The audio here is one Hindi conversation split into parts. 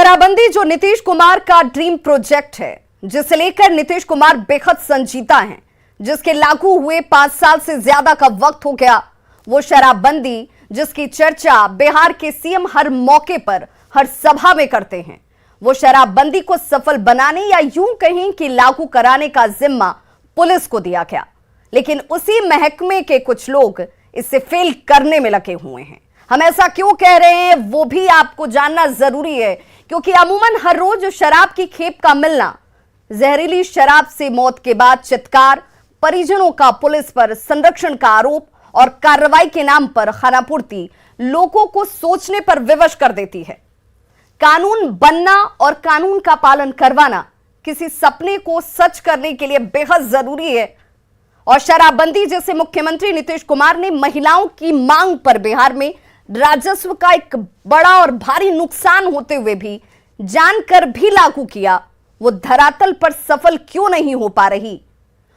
शराबबंदी जो नीतीश कुमार का ड्रीम प्रोजेक्ट है, जिसे लेकर नीतीश कुमार बेहद संजीदा हैं, जिसके लागू हुए 5 साल से ज्यादा का वक्त हो गया, वो शराबबंदी जिसकी चर्चा बिहार के सीएम हर मौके पर, हर सभा में करते हैं, वो शराबबंदी को सफल बनाने या यूं कहें कि लागू कराने का जिम्मा पुलिस को दिया गया, लेकिन उसी महकमे के कुछ लोग इसे फेल करने में लगे हुए हैं। हम ऐसा क्यों कह रहे हैं वो भी आपको जानना जरूरी है, क्योंकि अमूमन हर रोज शराब की खेप का मिलना, जहरीली शराब से मौत के बाद चित्कार, परिजनों का पुलिस पर संरक्षण का आरोप और कार्रवाई के नाम पर खानापूर्ति लोगों को सोचने पर विवश कर देती है। कानून बनना और कानून का पालन करवाना किसी सपने को सच करने के लिए बेहद जरूरी है, और शराबबंदी जैसे मुख्यमंत्री नीतीश कुमार ने महिलाओं की मांग पर बिहार में राजस्व का एक बड़ा और भारी नुकसान होते हुए भी जानकर भी लागू किया, वो धरातल पर सफल क्यों नहीं हो पा रही?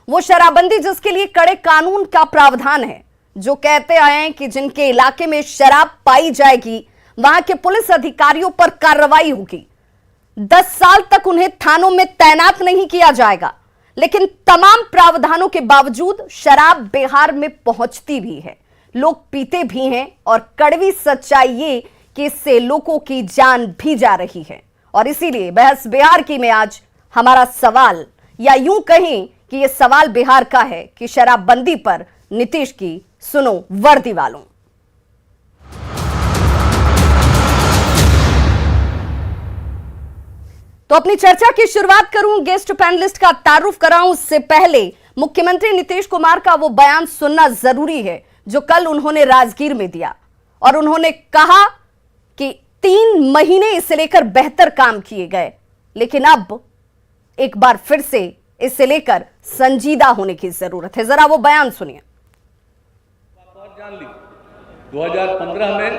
वो शराबबंदी जिसके लिए कड़े कानून का प्रावधान है, जो कहते आए हैं कि जिनके इलाके में शराब पाई जाएगी वहां के पुलिस अधिकारियों पर कार्रवाई होगी, 10 साल तक उन्हें थानों में तैनात नहीं किया जाएगा, लेकिन तमाम प्रावधानों के बावजूद शराब बिहार में पहुंचती भी है, लोग पीते भी हैं, और कड़वी सच्चाई ये कि इससे लोगों की जान भी जा रही है। और इसीलिए बहस बिहार की में आज हमारा सवाल, या यूं कहें कि यह सवाल बिहार का है कि शराबबंदी पर नीतीश की सुनो वर्दी वालों। तो अपनी चर्चा की शुरुआत करूं, गेस्ट पैनलिस्ट का तारुफ कराऊं, उससे पहले मुख्यमंत्री नीतीश कुमार का वो बयान सुनना जरूरी है जो कल उन्होंने राजगीर में दिया, और उन्होंने कहा कि 3 महीने इसे लेकर बेहतर काम किए गए, लेकिन अब एक बार फिर से इसे लेकर संजीदा होने की जरूरत है। जरा वो बयान सुनिए। 2015 में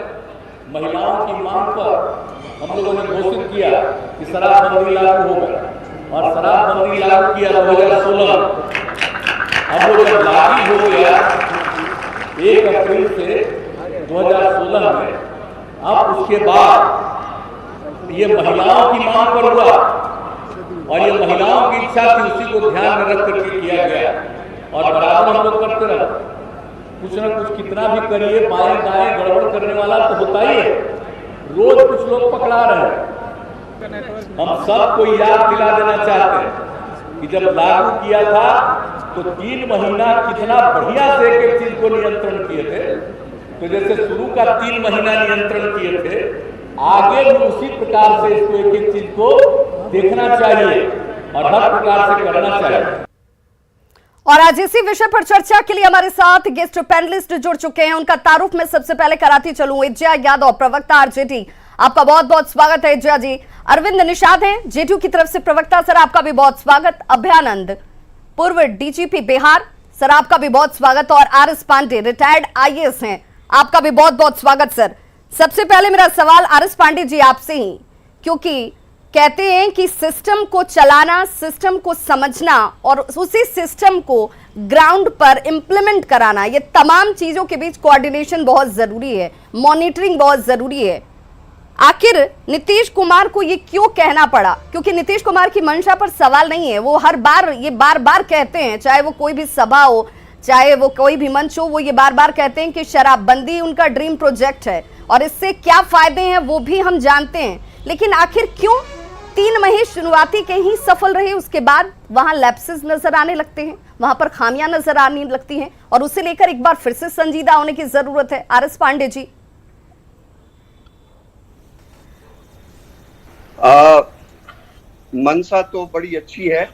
महिलाओं की मांग पर हम लोगों ने घोषित किया कि शराबबंदी लागू होगा, और शराबबंदी लागू किया 2016 में। अब वो जब लागू हो गया 1 अप्रैल से 2016 में, अब उसके बाद ये महिलाओं की मांग पर हुआ, और ये महिलाओं की इच्छा थी, उसी को ध्यान में रख करके किया गया, और बराबर हम लोग करते रहे। कुछ ना कुछ कितना भी करिए, बाएं दाएं गड़बड़ करने वाला तो होता ही है, रोज कुछ लोग पकड़ा रहे हैं। हम सबको याद दिला देना चाहते हैं कि जब लागू किया था तो 3 महीना कितना बढ़िया से एक चीज को नियंत्रण किए थे। तो जैसे शुरू का 3 महीना नियंत्रण किए थे, आगे भी उसी प्रकार से इसको एक चीज को देखना चाहिए और हर प्रकार से करना चाहिए। और आज इसी विषय पर चर्चा के लिए हमारे साथ गेस्ट पैनलिस्ट जुड़ चुके हैं। उनका तारुफ मैं सबसे पहले कराती चलूं। इज्जा यादव, प्रवक्ता आरजेडी, आपका बहुत बहुत स्वागत है इज्जा जी। अरविंद निषाद हैं जेडीयू की तरफ से प्रवक्ता, सर आपका भी बहुत स्वागत। अभयानंद, पूर्व डीजीपी बिहार, सर आपका भी बहुत स्वागत। और आरएस पांडे, रिटायर्ड आईएएस हैं, आपका भी बहुत बहुत स्वागत सर। सबसे पहले मेरा सवाल आरएस पांडे जी आपसे ही, क्योंकि कहते हैं कि सिस्टम को चलाना, सिस्टम को समझना और उसी सिस्टम को ग्राउंड पर इंप्लीमेंट कराना, ये तमाम चीजों के बीच कोऑर्डिनेशन बहुत जरूरी है, मॉनिटरिंग बहुत जरूरी है। आखिर नीतीश कुमार को ये क्यों कहना पड़ा? क्योंकि नीतीश कुमार की मंशा पर सवाल नहीं है, वो हर बार ये बार बार कहते हैं, चाहे वो कोई भी सभा हो, चाहे वो कोई भी मंच हो, वो ये बार बार कहते हैं कि शराबबंदी उनका ड्रीम प्रोजेक्ट है, और इससे क्या फायदे हैं वो भी हम जानते हैं। लेकिन आखिर क्यों 3 महीने शुरुआती के ही सफल रहे, उसके बाद वहां लैप्सेस नजर आने लगते हैं, वहां पर खामियां नजर आने लगती हैं, और उसे लेकर एक बार फिर से संजीदा होने की जरूरत है। आरएस पांडे जी। मनसा तो बड़ी अच्छी है,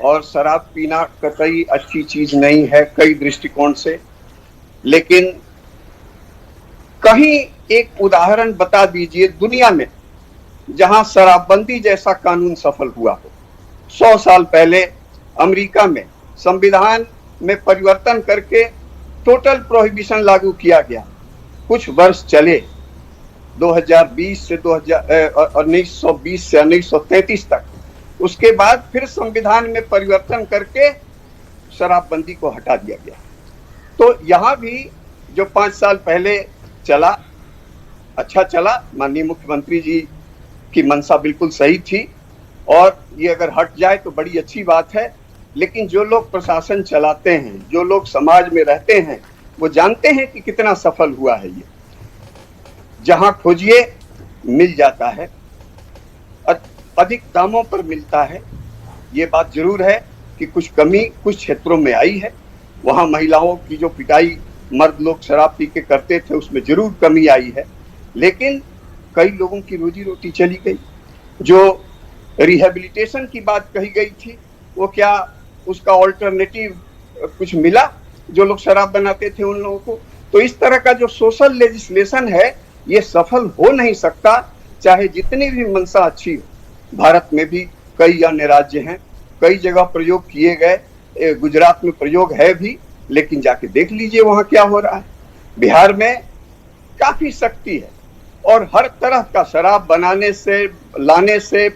और शराब पीना कतई अच्छी चीज नहीं है कई दृष्टिकोण से, लेकिन कहीं एक उदाहरण बता दीजिए दुनिया में जहां शराबबंदी जैसा कानून सफल हुआ हो। 100 साल पहले अमेरिका में संविधान में परिवर्तन करके टोटल प्रोहिबिशन लागू किया गया, कुछ वर्ष चले, 2020 से 1920 से 1933 तक। उसके बाद फिर संविधान में परिवर्तन करके शराबबंदी को हटा दिया गया। तो यहाँ भी जो 5 साल पहले चला, अच्छा चला। माननीय मुख्यमंत्री जी की मंशा बिल्कुल सही थी और ये अगर हट जाए तो बड़ी अच्छी बात है। लेकिन जो लोग प्रशासन चलाते हैं, जो लोग समाज में रहते हैं, वो जानते हैं कि कितना सफल हुआ है ये। जहां खोजिए मिल जाता है, अधिक दामों पर मिलता है। ये बात जरूर है कि कुछ कमी कुछ क्षेत्रों में आई है। वहां महिलाओं की जो पिटाई मर्द लोग शराब पी के करते थे उसमें जरूर कमी आई है, लेकिन कई लोगों की रोजी रोटी चली गई। जो रिहेबिलिटेशन की बात कही गई थी, वो क्या उसका ऑल्टरनेटिव कुछ मिला जो लोग शराब बनाते थे उन लोगों को? तो इस तरह का जो सोशल लेजिस्लेशन है ये सफल हो नहीं सकता, चाहे जितनी भी मंशा अच्छी हो। भारत में भी कई अन्य राज्य हैं, कई जगह प्रयोग किए गए, गुजरात में प्रयोग है भी, लेकिन जाके देख लीजिए वहां क्या हो रहा है। बिहार में काफी सख्ती है और हर तरह का शराब बनाने से, लाने से,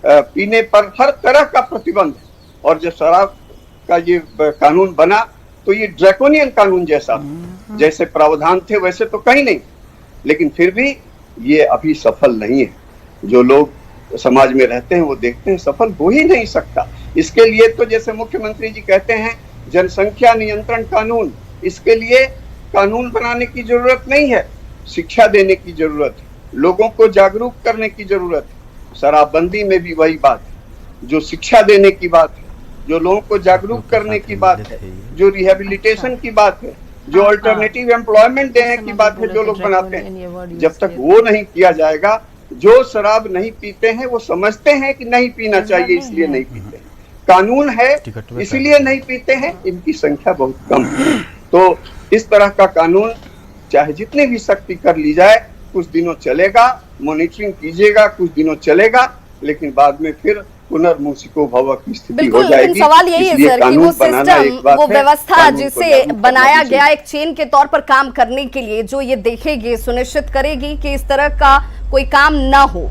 पीने पर हर तरह का प्रतिबंध है। और जब शराब का ये कानून बना तो ये ड्रैकोनियन कानून जैसा, जैसे प्रावधान थे वैसे तो कहीं नहीं, लेकिन फिर भी ये अभी सफल नहीं है। जो लोग समाज में रहते हैं वो देखते हैं सफल हो ही नहीं सकता। इसके लिए तो जैसे मुख्यमंत्री जी कहते हैं जनसंख्या नियंत्रण कानून, इसके लिए कानून बनाने की जरूरत नहीं है, शिक्षा देने की जरूरत है, लोगों को जागरूक करने की जरूरत है। शराबबंदी में भी वही बात है, जो शिक्षा देने की बात है, जो लोगों को जागरूक करने की बात है, जो रिहेबिलिटेशन की बात है, जो अल्टरनेटिव एम्प्लॉयमेंट देने की बात है जो लोग बनाते हैं। जब तक वो नहीं किया जाएगा, जो शराब नहीं पीते हैं वो समझते हैं कि नहीं पीना चाहिए इसलिए नहीं पीते, कानून है इसलिए नहीं पीते हैं, इनकी संख्या बहुत कम है। तो इस तरह का कानून चाहे जितनी भी सख्ती कर ली जाए, कुछ दिनों चलेगा, मॉनिटरिंग कीजिएगा, कुछ दिनों चलेगा, लेकिन बाद में फिर पुनर्मूसिको भव की स्थिति हो जाएगी। सवाल यही है सर कि वो सिस्टम, वो व्यवस्था जिसे बनाया गया एक चेन के तौर पर काम करने के लिए, जो ये देखेगी, सुनिश्चित करेगी कि इस तरह का कोई काम ना हो,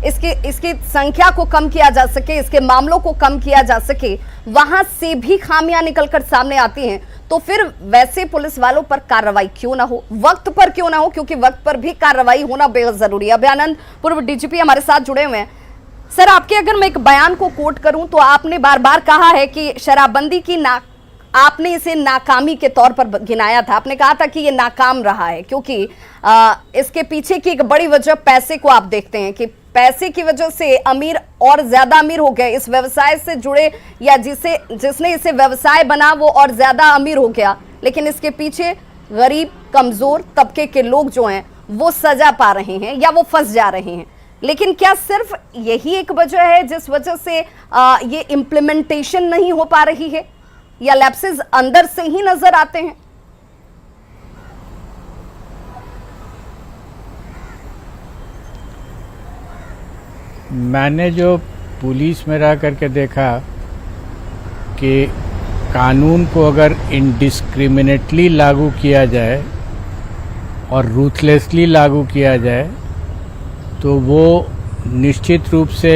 इसकी संख्या को कम किया जा सके, इसके मामलों को कम किया जा सके, वहां से भी खामियां निकलकर सामने आती हैं, तो फिर वैसे पुलिस वालों पर कार्रवाई क्यों ना हो, वक्त पर क्यों ना हो? क्योंकि वक्त पर भी कार्रवाई होना बेहद जरूरी है। अभयानंद, पूर्व डीजीपी हमारे साथ जुड़े हुए हैं। सर, आपके अगर मैं एक बयान को कोट करूं तो आपने बार बार कहा है कि शराबबंदी की आपने इसे नाकामी के तौर पर गिनाया था। आपने कहा था कि ये नाकाम रहा है क्योंकि इसके पीछे की एक बड़ी वजह पैसे को आप देखते हैं कि पैसे की वजह से अमीर और ज्यादा अमीर हो गए, इस व्यवसाय से जुड़े या जिसने इसे व्यवसाय बना वो और ज्यादा अमीर हो गया, लेकिन इसके पीछे गरीब कमजोर तबके के लोग जो हैं वो सजा पा रहे हैं या वो फंस जा रहे हैं। लेकिन क्या सिर्फ यही एक वजह है जिस वजह से ये इम्प्लीमेंटेशन नहीं हो पा रही है, या लैप्सेस अंदर से ही नजर आते हैं? मैंने जो पुलिस में रह करके देखा कि कानून को अगर इनडिस्क्रिमिनेटली लागू किया जाए और रूथलेसली लागू किया जाए तो वो निश्चित रूप से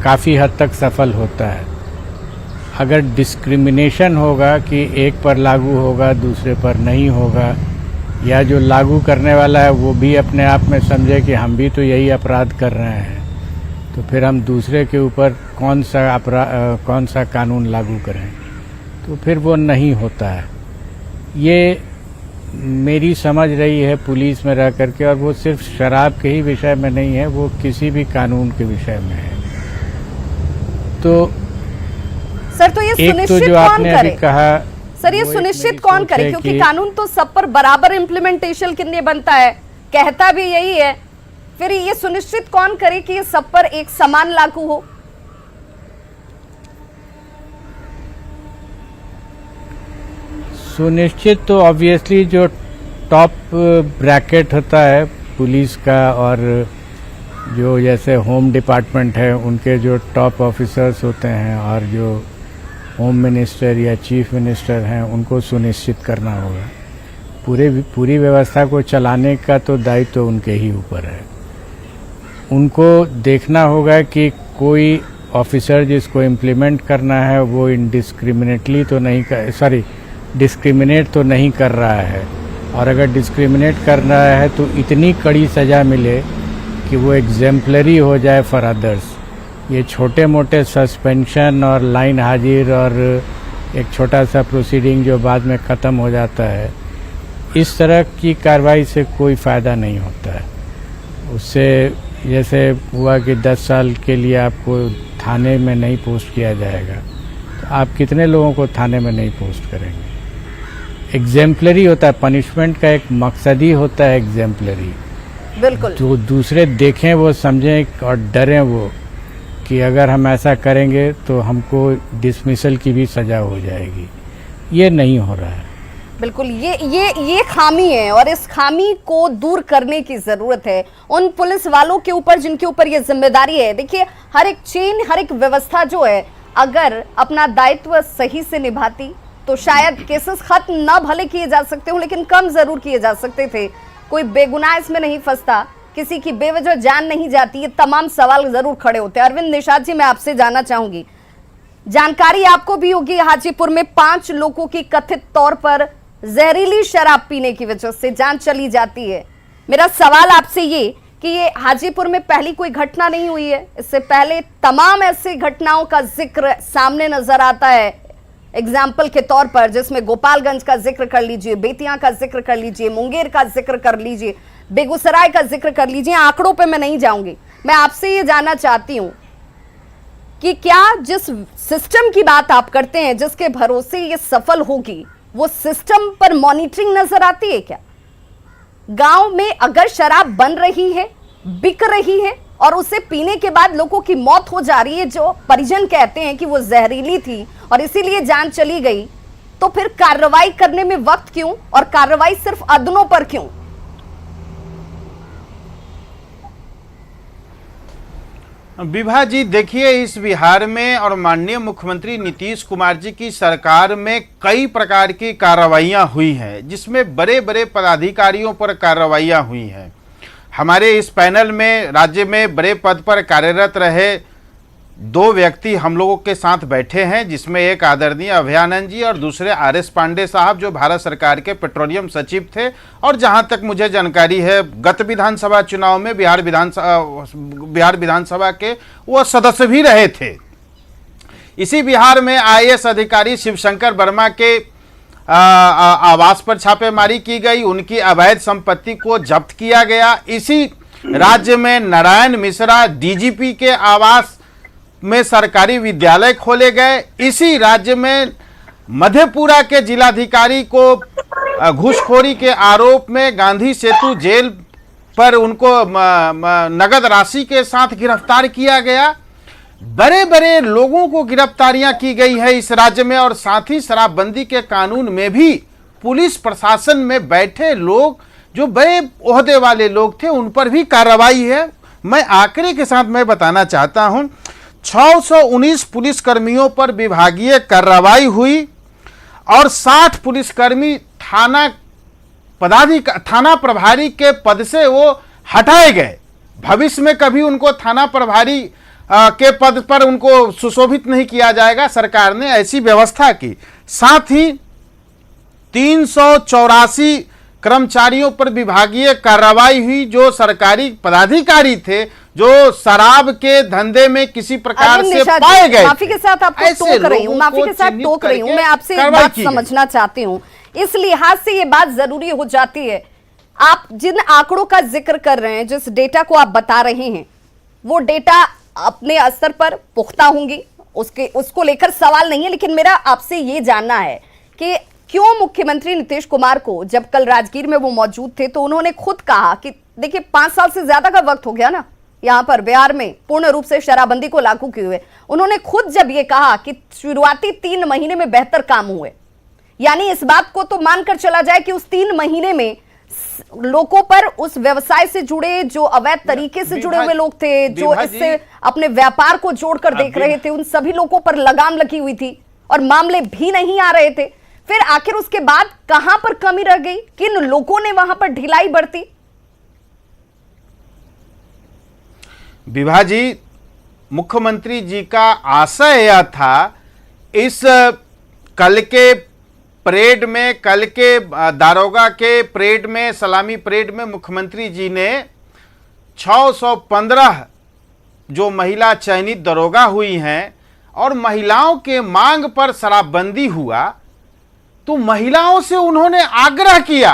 काफ़ी हद तक सफल होता है। अगर डिस्क्रिमिनेशन होगा कि एक पर लागू होगा दूसरे पर नहीं होगा, या जो लागू करने वाला है वो भी अपने आप में समझे कि हम भी तो यही अपराध कर रहे हैं, तो फिर हम दूसरे के ऊपर कौन सा कानून लागू करें, तो फिर वो नहीं होता है। ये मेरी समझ रही है पुलिस में रह करके, और वो सिर्फ शराब के ही विषय में नहीं है, वो किसी भी कानून के विषय में है। तो सर, तो ये सुनिश्चित जो आपने अभी कहा सर, ये सुनिश्चित कौन करे? क्योंकि कानून तो सब पर बराबर इम्प्लीमेंटेशन के लिए बनता है, कहता भी यही है, फिर ये सुनिश्चित कौन करे कि ये सब पर एक समान लागू हो? सुनिश्चित तो ऑब्वियसली जो टॉप ब्रैकेट होता है पुलिस का, और जो जैसे होम डिपार्टमेंट है उनके जो टॉप ऑफिसर्स होते हैं, और जो होम मिनिस्टर या चीफ मिनिस्टर हैं उनको सुनिश्चित करना होगा। पूरी व्यवस्था को चलाने का तो दायित्व तो उनके ही ऊपर है। उनको देखना होगा कि कोई ऑफिसर जिसको इम्प्लीमेंट करना है वो इनडिस्क्रिमिनेटली तो नहीं डिस्क्रिमिनेट तो नहीं कर रहा है, और अगर डिस्क्रिमिनेट कर रहा है तो इतनी कड़ी सज़ा मिले कि वो एग्जेम्पलरी हो जाए फॉर अदर्स। ये छोटे मोटे सस्पेंशन और लाइन हाजिर और एक छोटा सा प्रोसीडिंग जो बाद में ख़त्म हो जाता है, इस तरह की कार्रवाई से कोई फ़ायदा नहीं होता है। उससे जैसे हुआ कि 10 साल के लिए आपको थाने में नहीं पोस्ट किया जाएगा, तो आप कितने लोगों को थाने में नहीं पोस्ट करेंगे। एग्जेम्पलरी होता है, पनिशमेंट का एक मकसद ही होता है एग्जेम्पलरी। बिल्कुल। जो दूसरे देखें वो समझें और डरें वो कि अगर हम ऐसा करेंगे तो हमको डिसमिसल की भी सज़ा हो जाएगी। ये नहीं हो रहा है। बिल्कुल, ये खामी है और इस खामी को दूर करने की जरूरत है उन पुलिस वालों के ऊपर जिनके ऊपर ये जिम्मेदारी है। देखिए, हर एक चेन, हर एक व्यवस्था जो है, अगर अपना दायित्व सही से निभाती तो शायद केसेस खत्म ना भले किए जा सकते हो, लेकिन कम जरूर किए जा सकते थे। कोई बेगुनाह इसमें नहीं फंसता, किसी की बेवजह जान नहीं जाती। ये तमाम सवाल जरूर खड़े होते हैं। अरविंद निषाद जी, मैं आपसे जानना चाहूंगी, जानकारी आपको भी होगी, हाजीपुर में 5 लोगों की कथित तौर पर जहरीली शराब पीने की वजह से जान चली जाती है। मेरा सवाल आपसे ये कि ये हाजीपुर में पहली कोई घटना नहीं हुई है, इससे पहले तमाम ऐसी घटनाओं का जिक्र सामने नजर आता है। एग्जाम्पल के तौर पर जिसमें गोपालगंज का जिक्र कर लीजिए, बेतिया का जिक्र कर लीजिए, मुंगेर का जिक्र कर लीजिए, बेगूसराय का जिक्र कर लीजिए। आंकड़ों पे मैं नहीं जाऊंगी। मैं आपसे ये जानना चाहती हूं कि क्या जिस सिस्टम की बात आप करते हैं, जिसके भरोसे ये सफल होगी, वो सिस्टम पर मॉनिटरिंग नजर आती है क्या? गांव में अगर शराब बन रही है, बिक रही है और उसे पीने के बाद लोगों की मौत हो जा रही है, जो परिजन कहते हैं कि वो जहरीली थी और इसीलिए जान चली गई, तो फिर कार्रवाई करने में वक्त क्यों और कार्रवाई सिर्फ अदनों पर क्यों? विभा जी, देखिए, इस बिहार में और माननीय मुख्यमंत्री नीतीश कुमार जी की सरकार में कई प्रकार की कार्रवाइयां हुई हैं, जिसमें बड़े बड़े पदाधिकारियों पर कार्रवाइयां हुई हैं। हमारे इस पैनल में राज्य में बड़े पद पर कार्यरत रहे 2 व्यक्ति हम लोगों के साथ बैठे हैं, जिसमें एक आदरणीय अभयानंद जी और दूसरे RS पांडे साहब, जो भारत सरकार के पेट्रोलियम सचिव थे और जहां तक मुझे जानकारी है गत विधानसभा चुनाव में बिहार विधानसभा के वो सदस्य भी रहे थे। इसी बिहार में IAS अधिकारी शिवशंकर वर्मा के आवास पर छापेमारी की गई, उनकी अवैध संपत्ति को जब्त किया गया। इसी राज्य में नारायण मिश्रा DGP के आवास में सरकारी विद्यालय खोले गए। इसी राज्य में मधेपुरा के जिलाधिकारी को घूसखोरी के आरोप में गांधी सेतु जेल पर उनको नगद राशि के साथ गिरफ्तार किया गया। बड़े बड़े लोगों को गिरफ्तारियां की गई है इस राज्य में, और साथ ही शराबबंदी के कानून में भी पुलिस प्रशासन में बैठे लोग, जो बड़े ओहदे वाले लोग थे, उन पर भी कार्रवाई है। मैं आंकड़े के साथ मैं बताना चाहता हूं, 619 पुलिसकर्मियों पर विभागीय कार्रवाई हुई और 60 पुलिसकर्मी थाना प्रभारी के पद से वो हटाए गए। भविष्य में कभी उनको थाना प्रभारी के पद पर उनको सुशोभित नहीं किया जाएगा, सरकार ने ऐसी व्यवस्था की। साथ ही 384 कर्मचारियों पर विभागीय कार्रवाई हुई, जो सरकारी पदाधिकारी थे, जो शराब के धंधे में किसी प्रकार से पाए गए। माफी के साथ आपको टोक रही हूँ, मैं आपसे एक बात समझना चाहती हूँ। इस लिहाज से ये बात जरूरी हो जाती है, आप जिन आंकड़ों का जिक्र कर रहे हैं, जिस डेटा को आप बता रहे हैं, वो डेटा अपने स्तर पर पुख्ता होंगी, उसको लेकर सवाल नहीं है। लेकिन मेरा आपसे ये जानना है कि क्यों मुख्यमंत्री नीतीश कुमार को, जब कल राजगीर में वो मौजूद थे, तो उन्होंने खुद कहा कि देखिए 5 साल से ज्यादा का वक्त हो गया ना यहां पर बिहार में पूर्ण रूप से शराबबंदी को लागू किए हुए। उन्होंने खुद जब ये कहा कि शुरुआती 3 महीने में बेहतर काम हुए, यानी इस बात को तो मानकर चला जाए कि उस 3 महीने में लोगों पर, उस व्यवसाय से जुड़े, जो अवैध तरीके से जुड़े हुए लोग थे, जो इससे अपने व्यापार को जोड़कर देख रहे थे, उन सभी लोगों पर लगाम लगी हुई थी और मामले भी नहीं आ रहे थे। फिर आखिर उसके बाद कहां पर कमी रह गई, किन लोगों ने वहां पर ढिलाई बरती? विभा जी, मुख्यमंत्री जी का आशय यह था, इस कल के परेड में, कल के दारोगा के परेड में, सलामी परेड में मुख्यमंत्री जी ने 615 जो महिला चयनित दरोगा हुई हैं और महिलाओं के मांग पर शराबबंदी हुआ, तो महिलाओं से उन्होंने आग्रह किया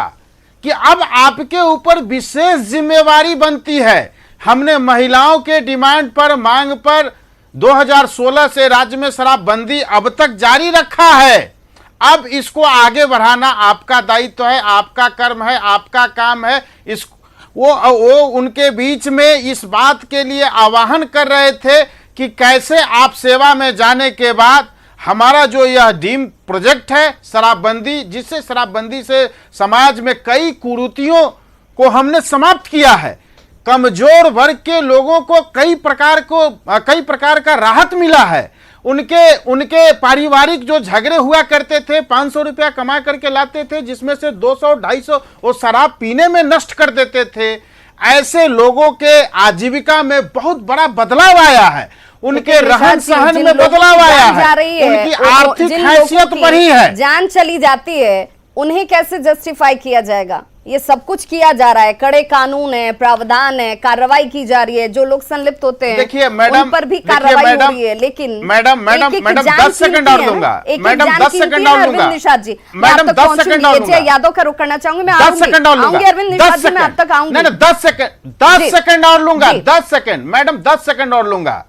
कि अब आपके ऊपर विशेष जिम्मेवारी बनती है। हमने महिलाओं के डिमांड पर, मांग पर 2016 से राज्य में शराबबंदी अब तक जारी रखा है। अब इसको आगे बढ़ाना आपका दायित्व है, आपका कर्म है, आपका काम है। वो उनके बीच में इस बात के लिए आह्वान कर रहे थे कि कैसे आप सेवा में जाने के बाद हमारा जो यह ड्रीम प्रोजेक्ट है शराबबंदी, जिससे शराबबंदी से समाज में कई कुरीतियों को हमने समाप्त किया है, कमजोर वर्ग के लोगों को कई प्रकार का राहत मिला है। उनके पारिवारिक जो झगड़े हुआ करते थे, 500 रुपया कमा करके लाते थे जिसमें से 200-250 वो शराब पीने में नष्ट कर देते थे। ऐसे लोगों के आजीविका में बहुत बड़ा बदलाव आया है, उनके रहन सहन में बदलाव आया है, उनकी आर्थिक हैसियत बढ़ी है। जान चली जाती है, उन्हें कैसे जस्टिफाई किया जाएगा? ये सब कुछ किया जा रहा है, कड़े कानून है, प्रावधान है, कार्रवाई की जा रही है, जो लोग संलिप्त होते हैं देखिए मैडम, उन पर भी कार्रवाई हो रही है। लेकिन मैडम 10 सेकंड और दूंगा, मैडम 10 सेकंड और दूंगा, निषाद जी, मैडम 10 सेकंड और दूंगा, यादव का रुक करना चाहूंगी, मैं 10 सेकंड और लूंगा, अरविंद निषाद जी मैं अब तक आऊंगी। नहीं 10 सेकंड और लूंगा, 10 सेकंड मैडम, 10 सेकंड और लूंगा।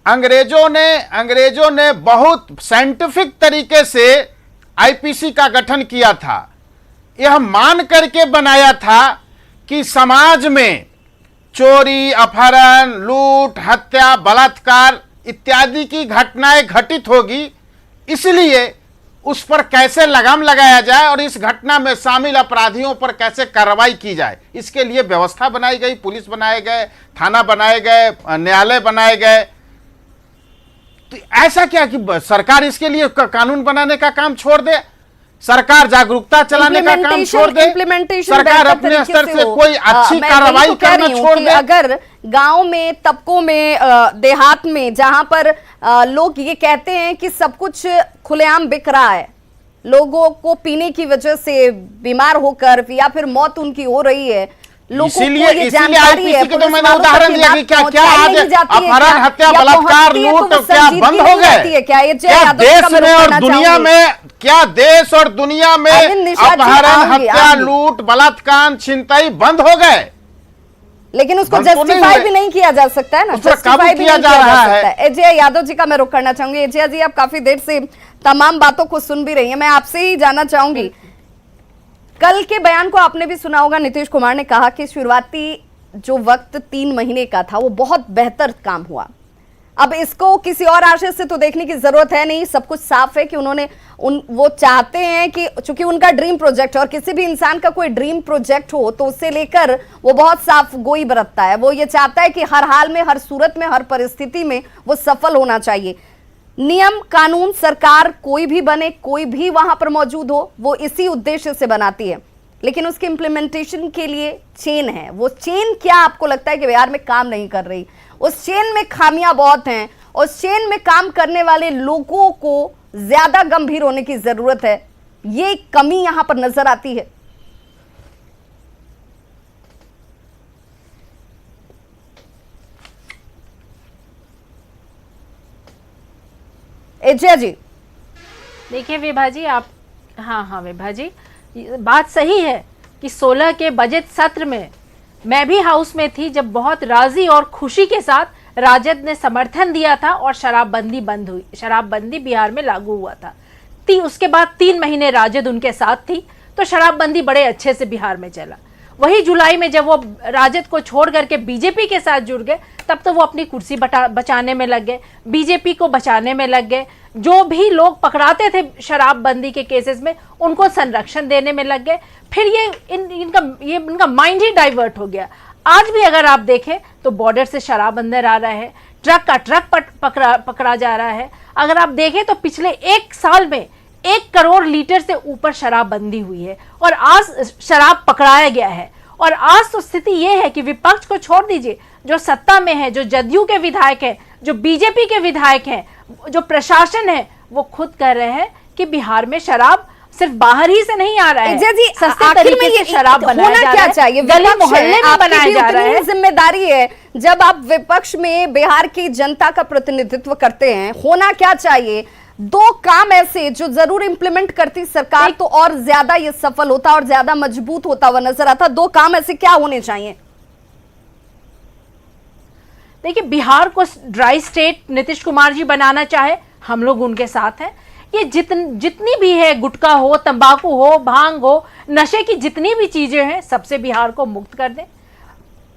अंग्रेजों ने बहुत साइंटिफिक तरीके से आईपीसी का गठन किया था। यह मान करके बनाया था कि समाज में चोरी, अपहरण, लूट, हत्या, बलात्कार इत्यादि की घटनाएं घटित होगी, इसलिए उस पर कैसे लगाम लगाया जाए और इस घटना में शामिल अपराधियों पर कैसे कार्रवाई की जाए, इसके लिए व्यवस्था बनाई गई, पुलिस बनाए गए, थाना बनाए गए, न्यायालय बनाए गए। तो ऐसा क्या कि सरकार इसके लिए कानून बनाने का काम छोड़ दे, सरकार जागरूकता चलाने का काम छोड़ दे, सरकार अपने स्तर से कोई अच्छी कार्रवाई करना छोड़ दे। अगर गांव में, तबकों में, देहात में जहां पर लोग ये कहते हैं कि सब कुछ खुलेआम बिक रहा है, लोगों को पीने की वजह से बीमार होकर या फिर मौत उनकी हो रही है, इसीलिए आईपीसी के तो मैंने उदाहरण दिया कि क्या आज अपहरण, हत्या, बलात्कार, लूट क्या बंद हो गए? क्या देश में और दुनिया में, क्या देश और दुनिया में अपहरण, हत्या, लूट, बलात्कार, छिनतई बंद हो गए? लेकिन उसको जस्टिफाई भी नहीं किया जा सकता है ना, जस्टिफाई भी किया जा रहा है। एजे यादव जी का मैं रुक करना चाहूंगी। एजे जी, आप काफी देर से तमाम बातों को सुन भी रही हैं, मैं आपसे ही जानना चाहूंगी, कल के बयान को आपने भी सुना होगा, नीतीश कुमार ने कहा कि शुरुआती जो वक्त 3 महीने का था वो बहुत बेहतर काम हुआ। अब इसको किसी और आशय से तो देखने की जरूरत है नहीं, सब कुछ साफ है कि वो चाहते हैं कि चूंकि उनका ड्रीम प्रोजेक्ट है, और किसी भी इंसान का कोई ड्रीम प्रोजेक्ट हो तो उससे लेकर वो बहुत साफ गोई बरतता है। वो ये चाहता है कि हर हाल में, हर सूरत में, हर परिस्थिति में वो सफल होना चाहिए। नियम कानून सरकार कोई भी बने, कोई भी वहां पर मौजूद हो, वो इसी उद्देश्य से बनाती है, लेकिन उसके इम्प्लीमेंटेशन के लिए चेन है। वो चेन क्या आपको लगता है कि बिहार में काम नहीं कर रही? उस चेन में खामियां बहुत हैं, उस चेन में काम करने वाले लोगों को ज्यादा गंभीर होने की जरूरत है, ये कमी यहां पर नजर आती है। एजिया जी, देखिए विभा जी, आप हाँ विभा जी, बात सही है कि 16 के बजट सत्र में मैं भी हाउस में थी जब बहुत राजी और खुशी के साथ राजद ने समर्थन दिया था और शराबबंदी बंद हुई, शराबबंदी बिहार में लागू हुआ था। उसके बाद 3 महीने राजद उनके साथ थी तो शराबबंदी बड़े अच्छे से बिहार में चला। वही जुलाई में जब वो राजद को छोड़ करके बीजेपी के साथ जुड़ गए, तब तो वो अपनी कुर्सी बचाने में लग गए, बीजेपी को बचाने में लग गए। जो भी लोग पकड़ाते थे शराबबंदी के केसेस में, उनको संरक्षण देने में लग गए। फिर इनका माइंड ही डाइवर्ट हो गया। आज भी अगर आप देखें तो बॉर्डर से शराब अंदर आ रहा है, ट्रक का ट्रक पकड़ा जा रहा है। अगर आप देखें तो पिछले 1 साल में 1 करोड़ लीटर से ऊपर शराबबंदी हुई है और आज शराब पकड़ाया गया है। और आज तो स्थिति यह है कि विपक्ष को छोड़ दीजिए, जो सत्ता में है, जो जदयू के विधायक हैं, जो बीजेपी के विधायक हैं, जो प्रशासन है, वो खुद कह रहे हैं कि बिहार में शराब सिर्फ बाहर ही से नहीं आ रहा है, जी जी, सस्ते आखिर में तरीके ये से शराब बनाया होना जा क्या रहा है, चाहिए? गली विपक्ष मोहल्ले है, में आपकी बनाया भी जा रहा उतनी है। ही जिम्मेदारी है। जब आप विपक्ष में बिहार की जनता का प्रतिनिधित्व करते हैं, होना क्या चाहिए? दो काम ऐसे जो जरूर इंप्लीमेंट करती सरकार तो और ज्यादा ये सफल होता और ज्यादा मजबूत होता हुआ नजर आता। दो काम ऐसे क्या होने चाहिए? देखिए, बिहार को ड्राई स्टेट नीतीश कुमार जी बनाना चाहे, हम लोग उनके साथ हैं। ये जितनी भी है, गुटखा हो, तंबाकू हो, भांग हो, नशे की जितनी भी चीजें हैं, सबसे बिहार को मुक्त कर दें।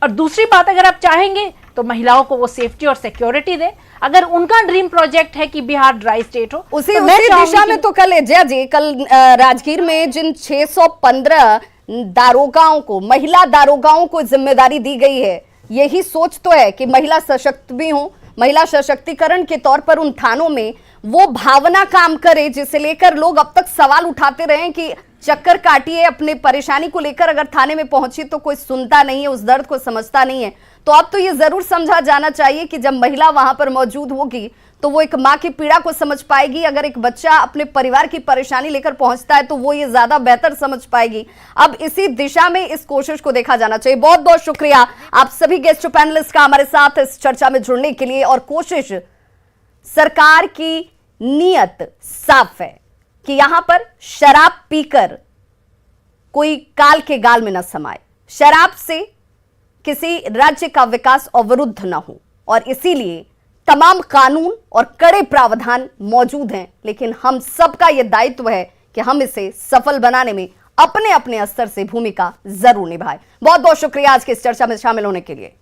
और दूसरी बात, अगर आप चाहेंगे तो महिलाओं को वो सेफ्टी और सिक्योरिटी दें। अगर उनका ड्रीम प्रोजेक्ट है कि बिहार ड्राई स्टेट हो, उसी तो मैं चाहूंगी दिशा कि- में तो कल जया जी, कल राजगीर में जिन 615 दारोगाओं को, महिला दारोगाओं को जिम्मेदारी दी गई है, यही सोच तो है कि महिला सशक्त भी हो, महिला सशक्तिकरण के तौर पर उन थानों में वो भावना काम करे जिसे लेकर लोग अब तक सवाल उठाते रहे कि चक्कर काटिए अपने परेशानी को लेकर, अगर थाने में पहुंची तो कोई सुनता नहीं है, उस दर्द को समझता नहीं है। तो अब तो ये जरूर समझा जाना चाहिए कि जब महिला वहां पर मौजूद होगी तो वो एक माँ की पीड़ा को समझ पाएगी। अगर एक बच्चा अपने परिवार की परेशानी लेकर पहुंचता है तो वो ये ज्यादा बेहतर समझ पाएगी। अब इसी दिशा में इस कोशिश को देखा जाना चाहिए। बहुत बहुत शुक्रिया आप सभी गेस्ट पैनलिस्ट का हमारे साथ इस चर्चा में जुड़ने के लिए। और कोशिश, सरकार की नीयत साफ है कि यहां पर शराब पीकर कोई काल के गाल में न समाए, शराब से किसी राज्य का विकास अवरुद्ध न हो, और इसीलिए तमाम कानून और कड़े प्रावधान मौजूद हैं। लेकिन हम सबका यह दायित्व है कि हम इसे सफल बनाने में अपने अपने स्तर से भूमिका जरूर निभाएं। बहुत बहुत शुक्रिया आज की इस चर्चा में शामिल होने के लिए।